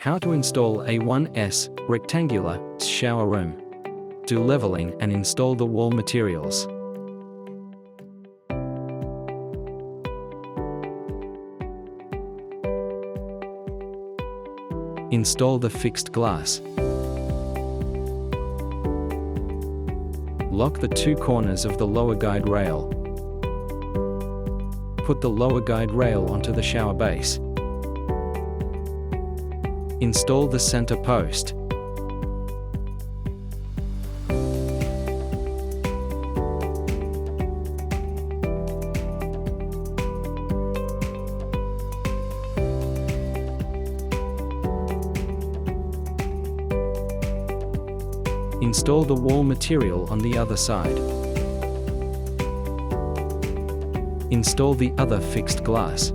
How to install a 1S rectangular shower room. Do leveling and install the wall materials. Install the fixed glass. Lock the two corners of the lower guide rail. Put the lower guide rail onto the shower base. Install the center post. Install the wall material on the other side. Install the other fixed glass.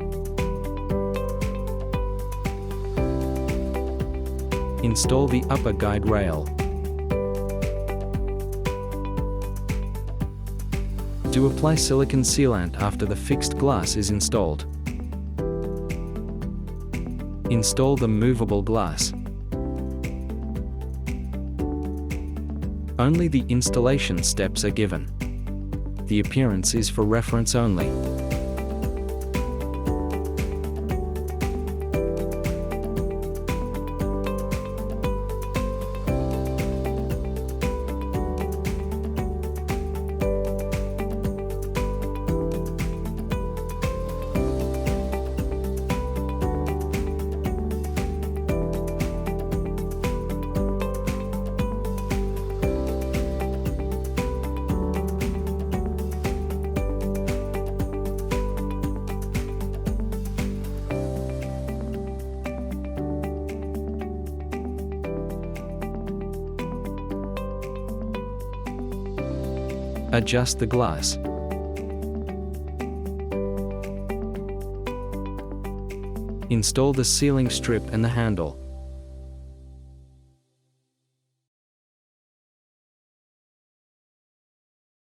Install the upper guide rail. Do apply silicone sealant after the fixed glass is installed. Install the movable glass. Only the installation steps are given. The appearance is for reference only. Adjust the glass. Install the sealing strip and the handle.